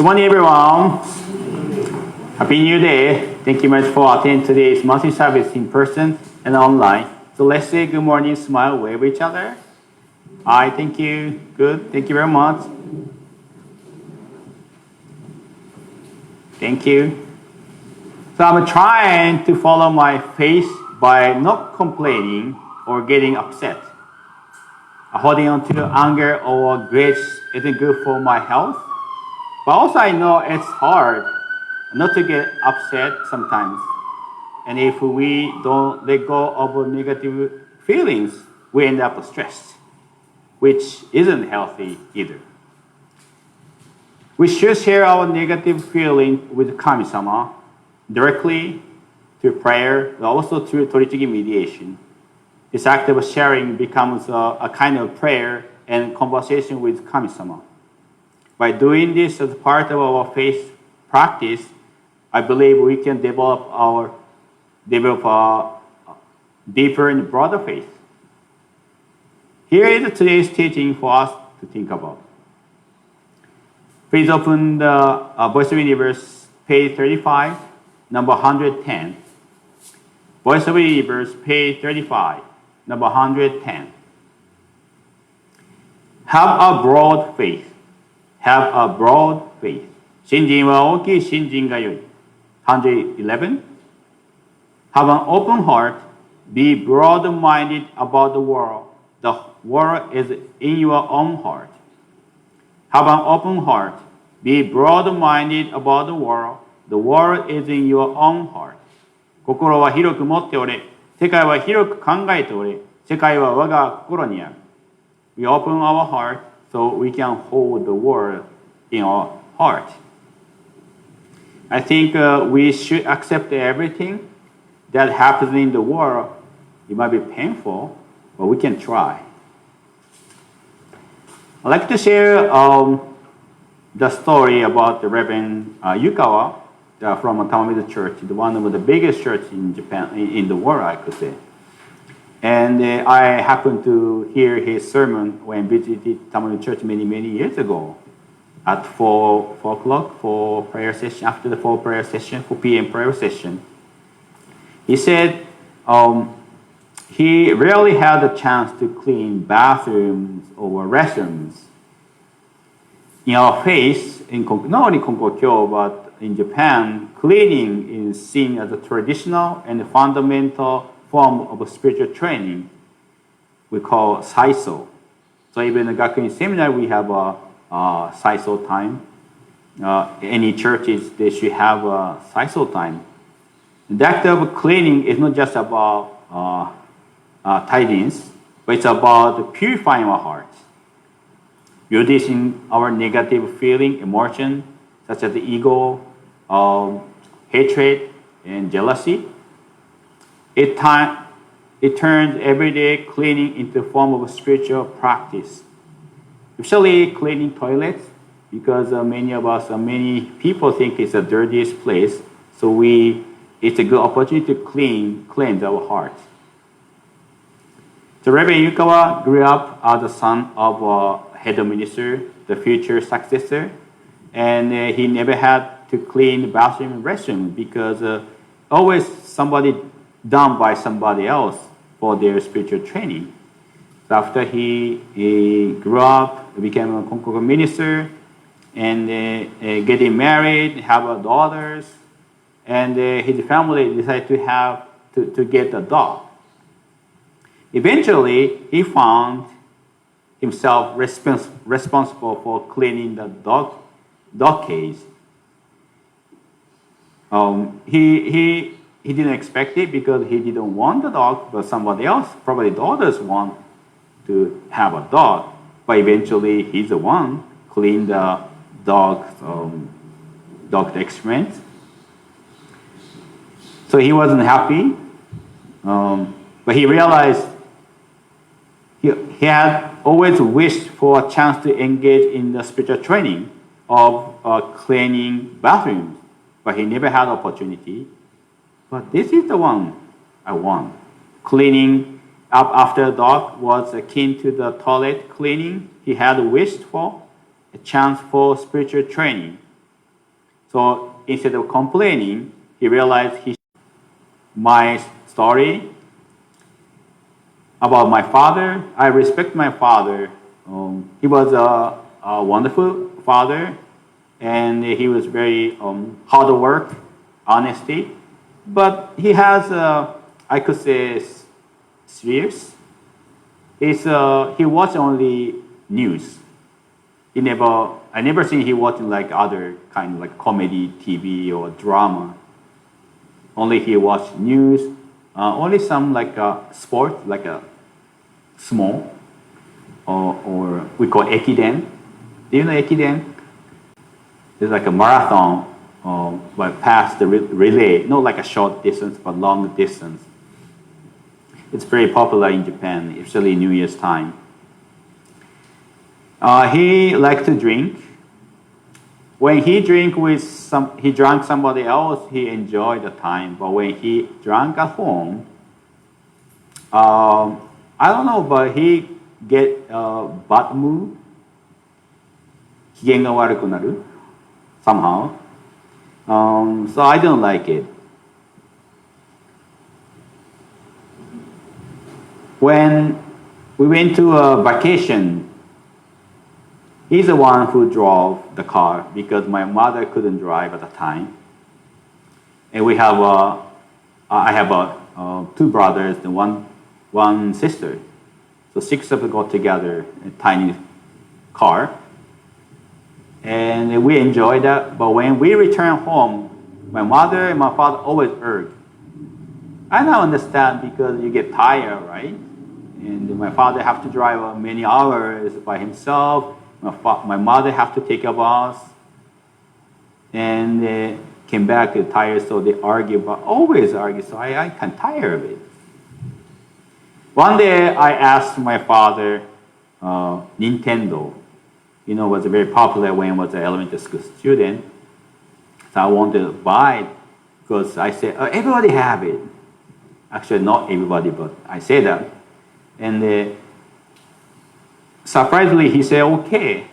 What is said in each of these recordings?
Good morning, everyone. Happy New Day. Thank you much for attending today's monthly service in person and online. So let's say good morning, smile, wave each other. Hi, thank you. Good. Thank you very much. Thank you. So I'm trying to follow my faith by not complaining or getting upset. Holding on to anger or grudge isn't good for my health. But also I know it's hard not to get upset sometimes. And if we don't let go of negative feelings, we end up stressed, which isn't healthy either. We should share our negative feeling with Kami-sama directly through prayer, but also through Torichigi mediation. This act of sharing becomes a kind of prayer and conversation with Kami-sama. By doing this as part of our faith practice, I believe we can develop a deeper and broader faith. Here is today's teaching for us to think about. Please open the Voice of Universe, page 35, number 110. Voice of Universe, page 35, number 110. Have a broad faith. Have a broad faith. 信心は大きい信心が良い。111. Have an open heart. Be broad-minded about the world. The world is in your own heart. Have an open heart. Be broad-minded about the world. The world is in your own heart. 心は広く持っておれ。世界は広く考えておれ。世界は我が心にある。We open our heart so we can hold the world in our heart. I think we should accept everything that happens in the world. It might be painful, but we can try. I'd like to share the story about the Reverend Yukawa from Tamamizu Church, one of the biggest churches in Japan, in the world, I could say. And I happened to hear his sermon when I visited Tamamizu Church many years ago at 4 o'clock for prayer session, after the 4 p.m. prayer session. He said he rarely had the chance to clean bathrooms or restrooms. In our faith, not only Konkokyo, but in Japan, cleaning is seen as a traditional and fundamental form of spiritual training we call saiso. So even in Gakuin Seminar, we have a saiso time. Any churches, they should have a saiso time. The act of cleaning is not just about tidiness, but it's about purifying our hearts, reducing our negative feeling, emotion, such as ego, hatred, and jealousy. It turns everyday cleaning into a form of a spiritual practice. Especially cleaning toilets, because many people think it's the dirtiest place. So it's a good opportunity to cleanse our hearts. So Reverend Yukawa grew up as the son of a head minister, the future successor, and he never had to clean the bathroom and restroom because always somebody done by somebody else for their spiritual training. So after he grew up, became a Konkokyo minister, and getting married, have daughters, and his family decided to get a dog. Eventually, he found himself responsible for cleaning the dog cage. He didn't expect it because he didn't want the dog, but somebody else, probably daughters, want to have a dog. But eventually, he's the one clean the dog excrement. So he wasn't happy, but he realized he had always wished for a chance to engage in the spiritual training of cleaning bathrooms, but he never had opportunity. But this is the one I want. Cleaning up after the dog was akin to the toilet cleaning he had wished for, a chance for spiritual training. So instead of complaining, he realized my story about my father. I respect my father. He was a wonderful father, and he was very hard work, honesty. But he has, I could say, serious. He watched only news. I never seen he watching like other kind of like comedy TV or drama. Only he watched news. Only some like sport, like a small, or we call ekiden. Do you know ekiden? It's like a marathon, but past the relay, not like a short distance, but long distance. It's very popular in Japan, especially New Year's time. He liked to drink. When he drank somebody else, he enjoyed the time. But when he drank at home, I don't know, but he get bad mood. 機嫌が悪くなる somehow. So I don't like it. When we went to a vacation, he's the one who drove the car because my mother couldn't drive at the time. And I have two brothers and one sister. So 6 of us got together in a tiny car. And we enjoyed that. But when we returned home, my mother and my father always urged. I don't understand because you get tired, right? And my father have to drive many hours by himself. My mother have to take a bus. And they came back tired, so they always argue. So I got tired of it. One day I asked my father, Nintendo. Was very popular when I was an elementary school student. So I wanted to buy it because I said, everybody have it. Actually, not everybody, but I say that. And surprisingly, he said, okay.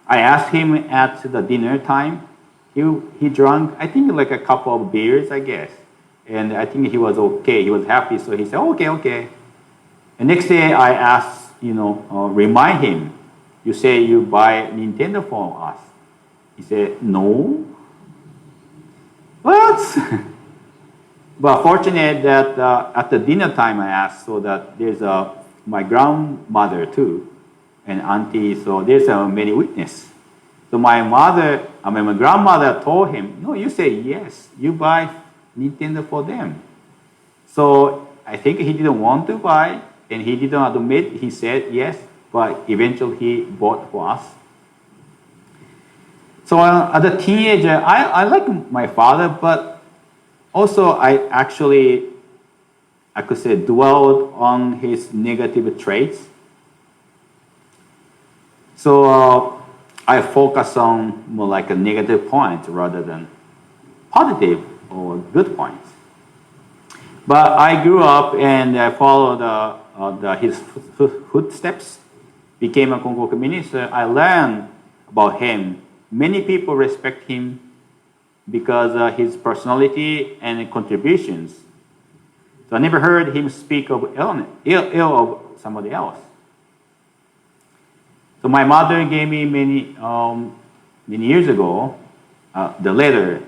I asked him at the dinner time. He drank, I think, like a couple of beers, I guess. And I think he was okay. He was happy, so he said, okay. And next day, I asked, remind him. You say you buy Nintendo for us. He said, no. What? But fortunate that at the dinner time I asked, so that there's my grandmother too, and auntie, so there's many witnesses. So my grandmother told him, no, you say yes, you buy Nintendo for them. So I think he didn't want to buy, and he didn't admit, he said yes, but eventually he bought for us. So as a teenager, I like my father, but also I could say dwelled on his negative traits. So I focus on more like a negative points rather than positive or good points. But I grew up and I followed his footsteps, became a Konkokyo minister. I learned about him. Many people respect him because of his personality and contributions. So I never heard him speak of ill of somebody else. So my mother gave me many years ago the letter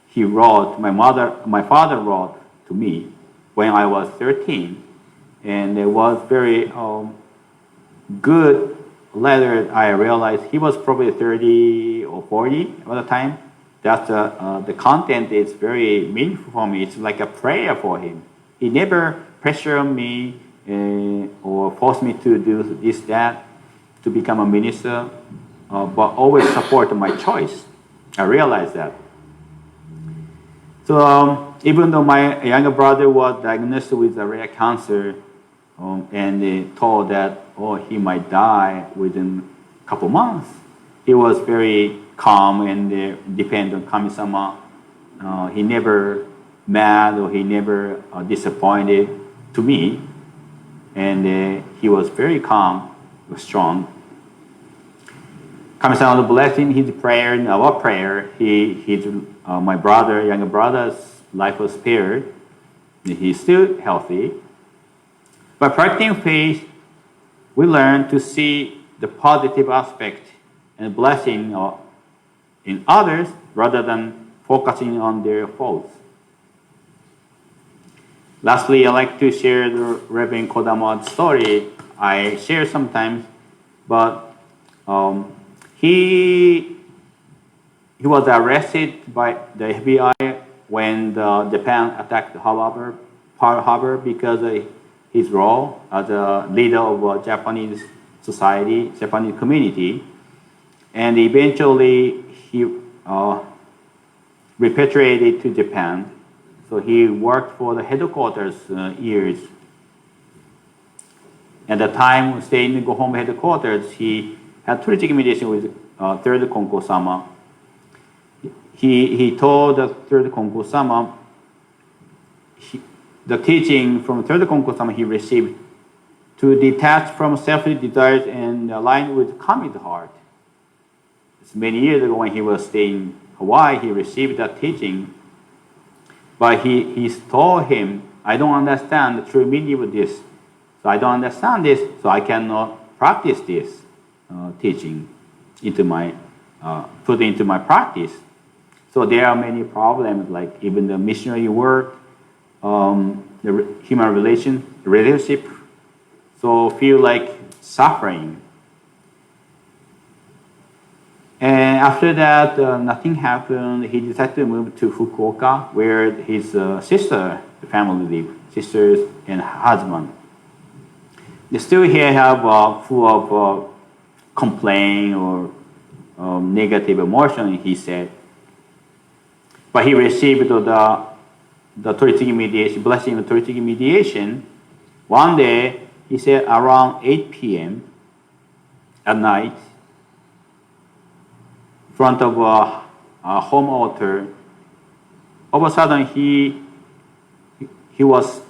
he wrote. My father wrote to me when I was 13, and it was very good letter. I realized he was probably 30 or 40 at the time. That's the content is very meaningful for me. It's like a prayer for him. He never pressured me or forced me to do this, that, to become a minister, but always supported my choice. I realized that. So even though my younger brother was diagnosed with a rare cancer, and they told that, he might die within a couple months, he was very calm and dependent on Kami-sama. He never mad or he never disappointed to me, and he was very calm, strong. Kami-sama blessing his prayer and our prayer. My brother, younger brother's life was spared. He's still healthy. By practicing faith, we learn to see the positive aspect and blessing in others rather than focusing on their faults. Lastly, I'd like to share the Reverend Kodama's story. I share sometimes, but he was arrested by the FBI when Japan attacked Pearl Harbor because of his role as a leader of Japanese society, Japanese community, and eventually he repatriated to Japan. So he worked for the headquarters years. At the time, staying in the home headquarters, he had three mediation with third Konko-sama. He told the third Konko-sama the teaching from third Konko-sama he received to detach from selfish desires and align with Kami's heart. It's many years ago when he was staying in Hawaii, he received that teaching. But he told him, I don't understand the true meaning of this. So I don't understand this, so I cannot practice this teaching put into my practice. So there are many problems, like even the missionary work, the human relationship, so feel like suffering. And after that, nothing happened. He decided to move to Fukuoka, where his sister, the family live, sisters and husband. They still here have full of complaint or negative emotion, he said. But he received the Toritsugi mediation, blessing of Toritsugi mediation. One day, he said around 8 p.m. at night, in front of a home altar, all of a sudden he was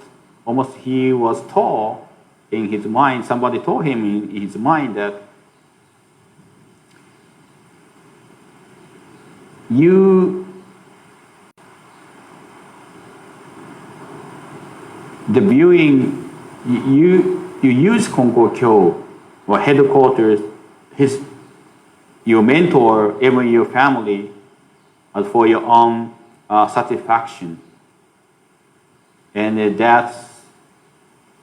told in his mind, somebody told him in his mind that you use Konkokyo or headquarters, your mentor, even your family, for your own satisfaction. And that's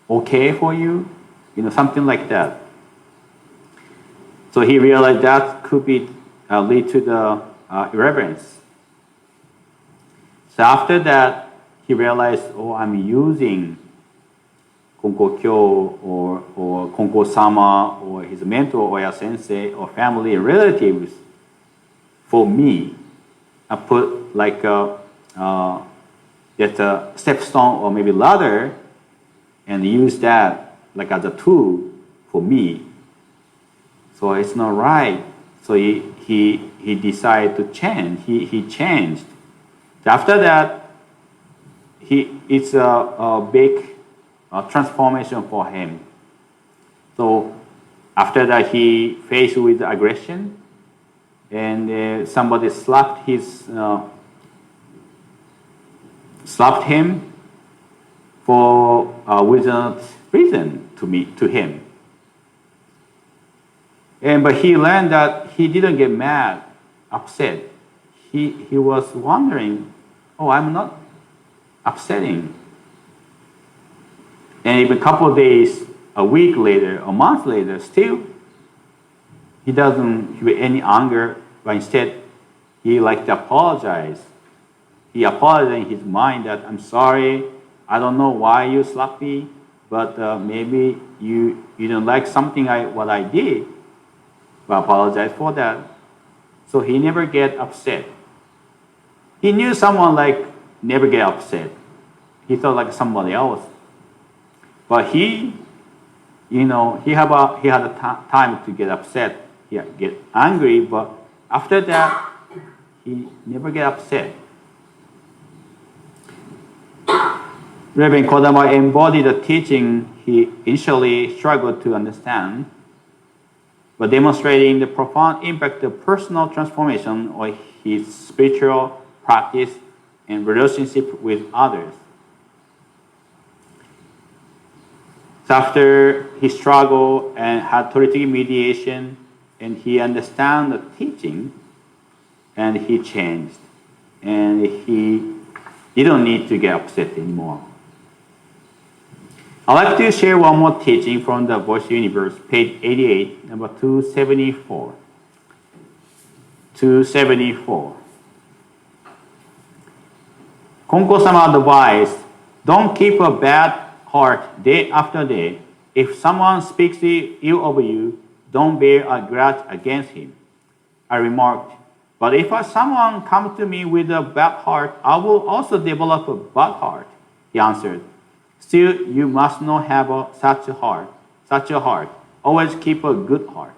okay for you, something like that. So he realized that could be lead to the irreverence. So after that, he realized, I'm using Konkokyo or Konko-sama or his mentor, Oya Sensei, or family relatives for me. I put like just a stepstone or maybe ladder and use that like as a tool for me. So it's not right. So he decided to change. He changed. So after that, it's a big transformation for him. So after that, he faced with aggression, and somebody slapped him for without reason to him. But he learned that he didn't get mad, upset. He was wondering, I'm not upsetting. And even a couple of days, a week later, a month later, still, he doesn't have any anger, but instead, he liked to apologize. He apologized in his mind that, I'm sorry, I don't know why you slapped me, but maybe you don't like something what I did, but I apologize for that. So he never get upset. He knew someone never get upset. He thought like somebody else. But he had a time to get upset. He get angry, but after that, he never get upset. Reverend Kodama embodied the teaching he initially struggled to understand, but demonstrating the profound impact of personal transformation on his spiritual practice and relationship with others. So after he struggled and had theoretic mediation, and he understood the teaching, and he changed, and he didn't need to get upset anymore. I'd like to share one more teaching from the Voice Universe, page 88, number 274. 274. Konko-sama advised, don't keep a bad heart day after day. If someone speaks ill of you, don't bear a grudge against him. I remarked, but if someone comes to me with a bad heart, I will also develop a bad heart. He answered, still, you must not have such a heart. Always keep a good heart.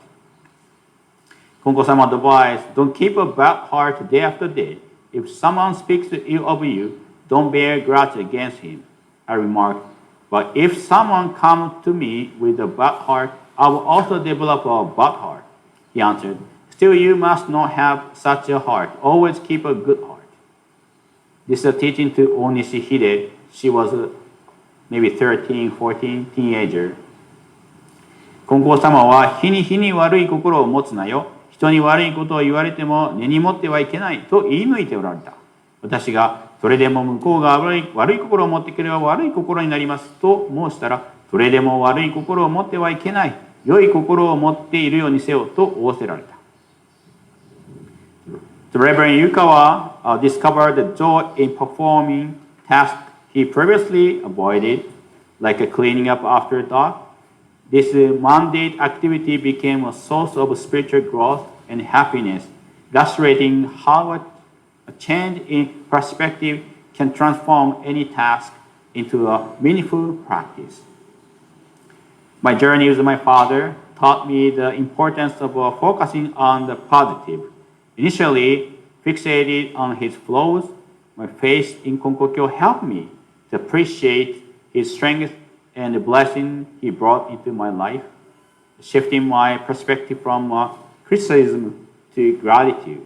Konko-sama advised, don't keep a bad heart day after day. If someone speaks ill of you, don't bear a grudge against him. I remarked, but if someone comes to me with a bad heart, I will also develop a bad heart. He answered, still, you must not have such a heart. Always keep a good heart. This is a teaching to Onishihide. She was maybe 13, 14, teenager. 金光様は日に日に悪い心を持つなよ。人に悪いことを言われても根に持ってはいけないと言い抜いておられた。私がそれでも向こうが悪い心を持ってくれば悪い心になりますと申したら、それでも悪い心を持ってはいけない。良い心を持っているようにせよと仰せられた。The Reverend Yukawa discovered the joy in performing tasks he previously avoided, like cleaning up after dark. This mundane activity became a source of spiritual growth and happiness, illustrating how a change in perspective can transform any task into a meaningful practice. My journey with my father taught me the importance of focusing on the positive. Initially, fixated on his flaws, my faith in Konkokyo helped me to appreciate his strength and the blessing he brought into my life, shifting my perspective from criticism to gratitude.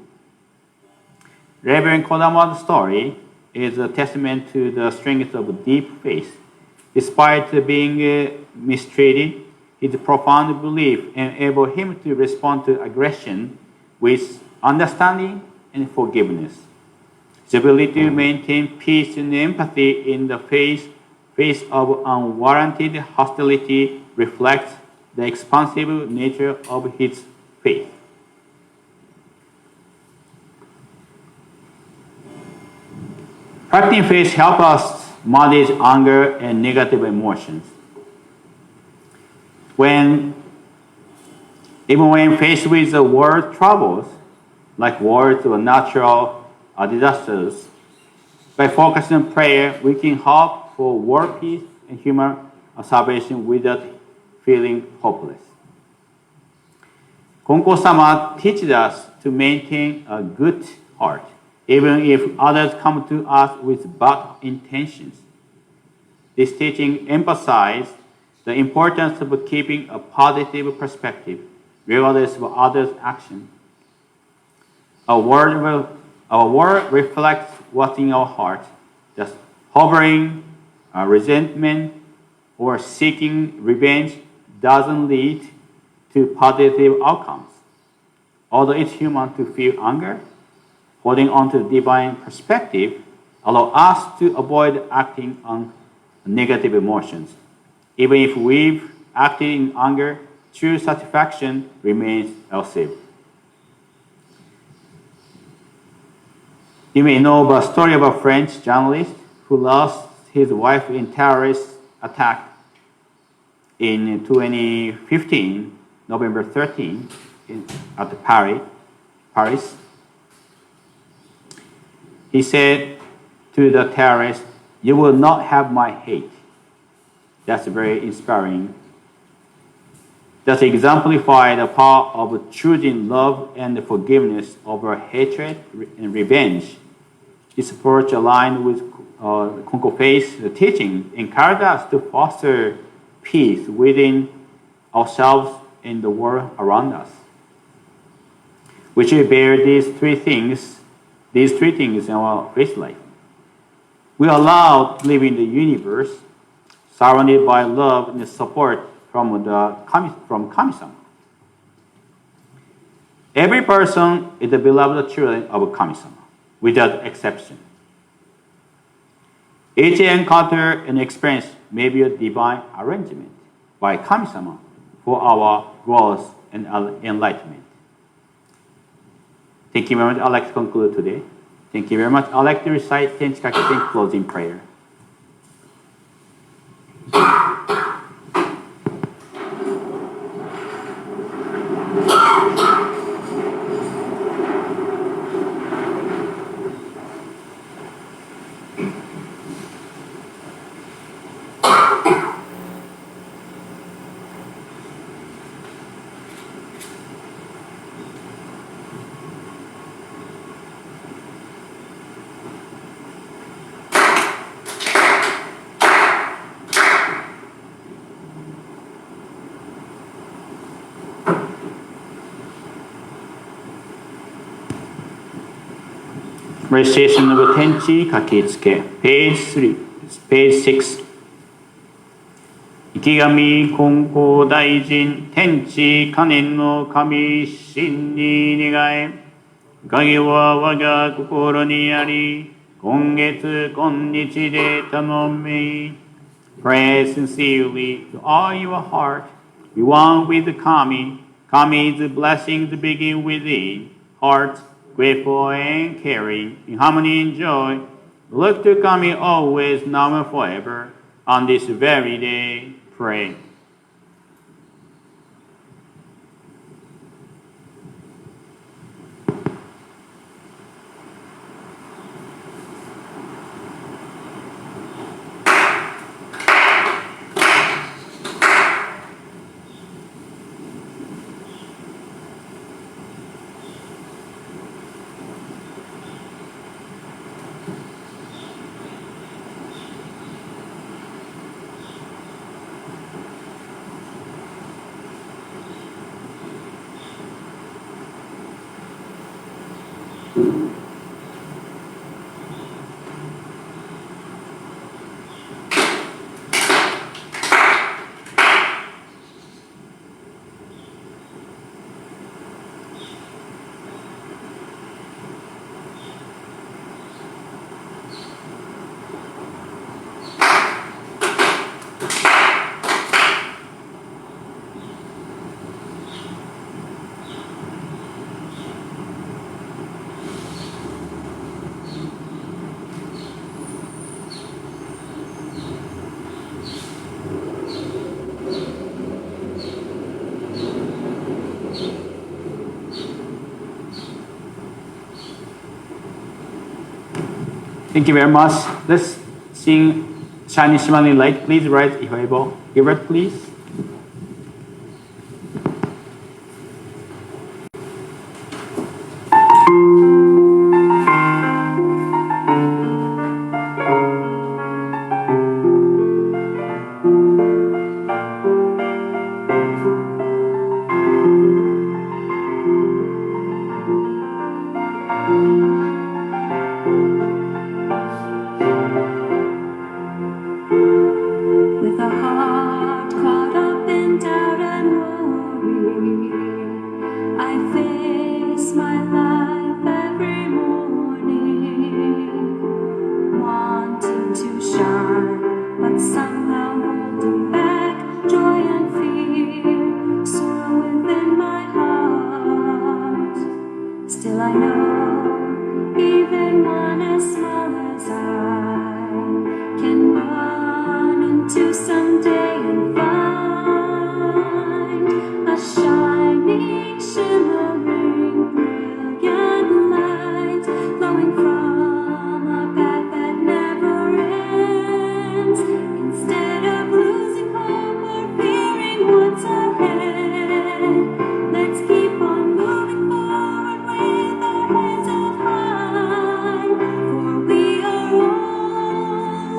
Reverend Kodama's story is a testament to the strength of deep faith. Despite being mistreated, his profound belief enabled him to respond to aggression with understanding and forgiveness. His ability to maintain peace and empathy in the face of unwarranted hostility reflects the expansive nature of his faith. Practicing faith helps us manage anger and negative emotions. Even when faced with the world troubles, like wars or natural disasters, by focusing on prayer, we can hope for world peace and human salvation without feeling hopeless. Konko-sama teaches us to maintain a good heart, even if others come to us with bad intentions. This teaching emphasizes the importance of keeping a positive perspective, regardless of others' action. Our word reflects what's in our heart. Just harboring resentment or seeking revenge doesn't lead to positive outcomes. Although it's human to feel anger, holding on to the divine perspective allows us to avoid acting on negative emotions. Even if we've acted in anger, true satisfaction remains elusive. You may know the story of a French journalist who lost his wife in terrorist attack in 2015, November 13, at Paris. He said to the terrorist, "You will not have my hate." That's very inspiring. That exemplifies the power of choosing love and forgiveness over hatred and revenge. This approach aligned with Konko faith's teaching encourages us to foster peace within ourselves in the world around us. We should bear these three things in our faith life. We are allowed to live in the universe surrounded by love and support from Kami-sama. Every person is the beloved children of Kami-sama, without exception. Each encounter and experience may be a divine arrangement by Kami-sama for our growth and enlightenment. Thank you very much. I'd like to conclude today. Thank you very much. I'd like to recite Tenchi Kakeyo in closing prayer. Recitation of Tenchi Kaketsuke, page 6. 池上金光大臣天地可年の神神に願え影は我が心にあり今月今日で頼め Pray sincerely to all your heart be one with the Kami. Kami is the blessing to begin within heart grateful and caring, in harmony and joy. Look to Kami always, now and forever. On this very day, pray. Thank you very much. Let's sing Shining Shimmering Light. Please write if able. Give it, please.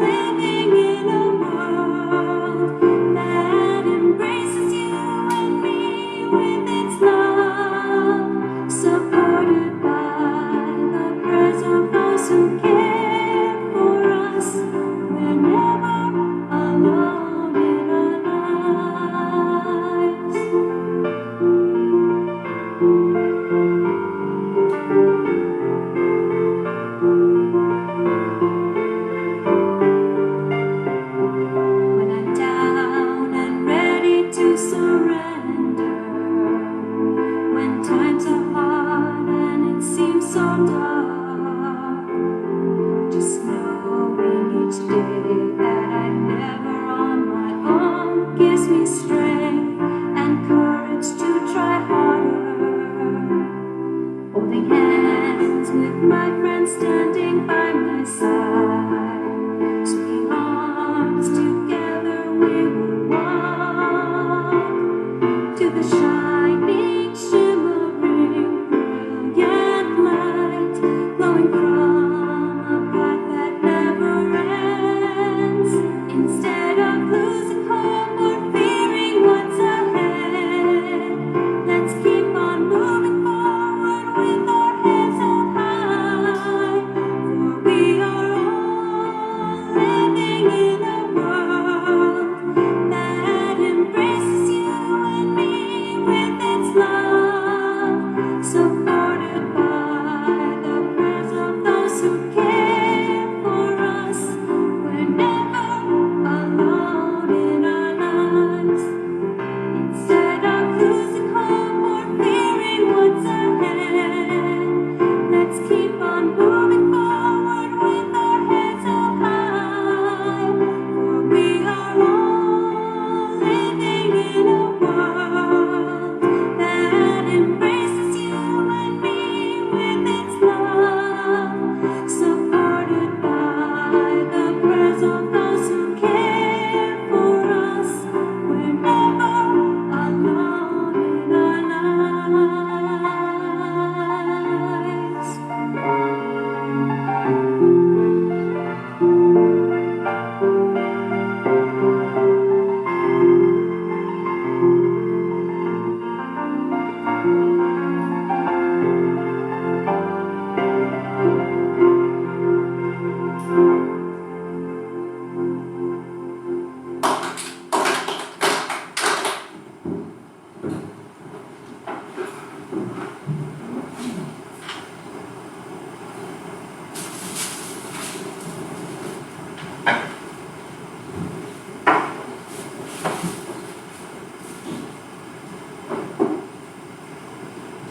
Living in a world my friend standing by my side. Swinging arms together we will walk to the shining, shimmering, brilliant light glowing from a path that never ends. Instead of losing hope or fearing what's ahead, let's keep on moving forward with our heads held high. For we are all living in a world that embraces you and me with its love, supported by the prayers of those who care for us. We're never alone in our lives. Instead of losing hope or fearing what's ahead, let's keep on moving forward with our heads held high. For we are all living in a world that embraces you and me with its love, supported by the prayers of those who care for us. We're never alone in our lives.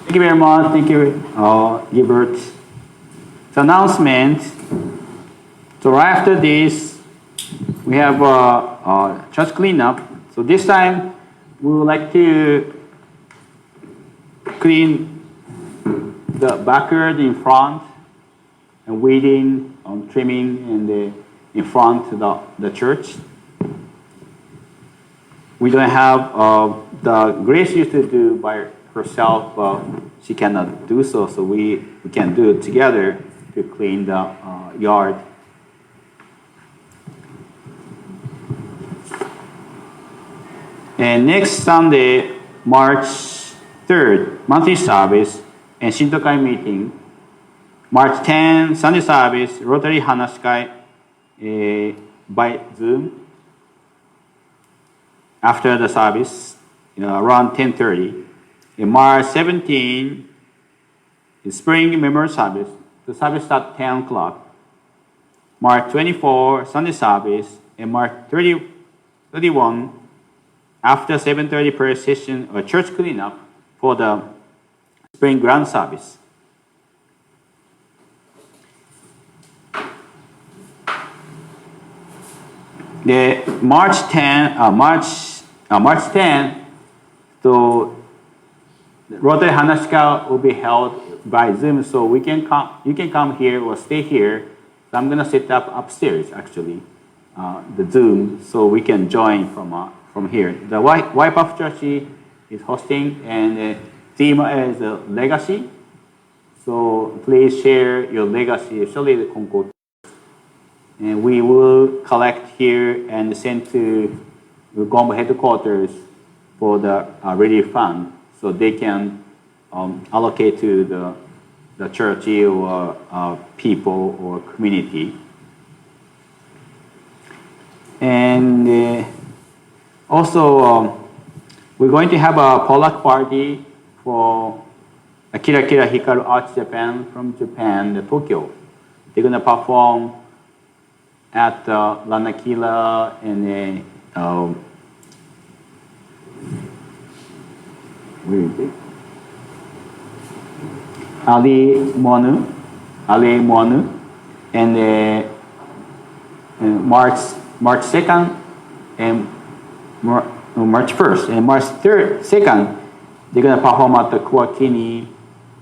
Thank you very much. Thank you, Gilbert. The announcement. So right after this, we have church cleanup. So this time, we would like to clean the backyard in front and weeding, trimming, and in front of the church. We don't have the Grace used to do by herself, she cannot do so, so we can do it together to clean the yard. And next Sunday, March 3rd, monthly service and Shintokai meeting. March 10, Sunday service, Rotary Hanashikai by Zoom. After the service, around 10:30. In March 17, the spring memorial service. The service starts at 10 o'clock. March 24, Sunday service. And March 31, after 7:30 prayer session or church cleanup for the spring grand service. The March 10, so Rotary Hanashika will be held by Zoom, so we can come. You can come here or stay here. So I'm gonna set up upstairs actually, the Zoom, so we can join from here. The Wipe Up Church is hosting, and the theme is legacy. So please share your legacy, especially the Konko. And we will collect here and send to the Gombe headquarters for the relief fund, so they can allocate to the church or people or community. And also, we're going to have a Polak party for Kira Kira Hikaru Arts Japan from Japan, Tokyo. They're going to perform at Lanakila and where is it? Ali Moanu, and March 2nd and March 1st and March 2nd, they're gonna perform at the Kuakini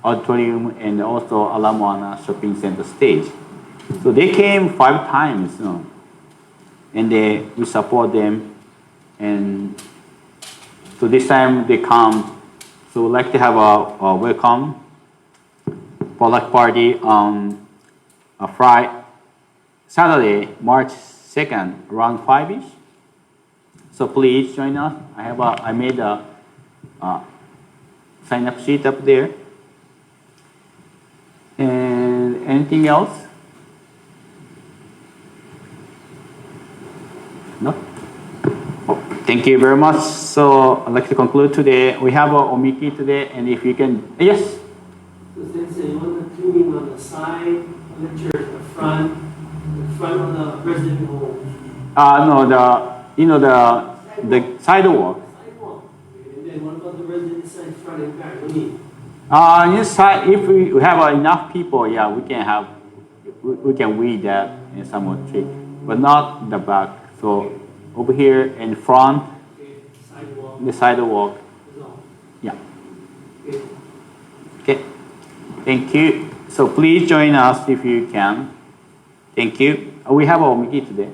auditorium and also Ala Moana shopping center stage. So they came 5 times, and we support them. And so this time they come. So we'd like to have a welcome potluck party on a Saturday, March 2nd, around 5ish. So please join us. I made a sign-up sheet up there. And anything else? No? Oh, thank you very much. So I'd like to conclude today. We have a omiki today, and if you can, yes? So Sensei, you want the tuning on the side of the church, the front of the resident hall? No, the sidewalk. Sidewalk. And then what about the resident side, front and back? What do you mean? Inside, if we have enough people, yeah, we can weed that in some trick, but not the back. So over here in front, Okay, sidewalk. the sidewalk. Is all. Yeah. Okay. Okay. Thank you. So please join us if you can. Thank you. We have a omiki today.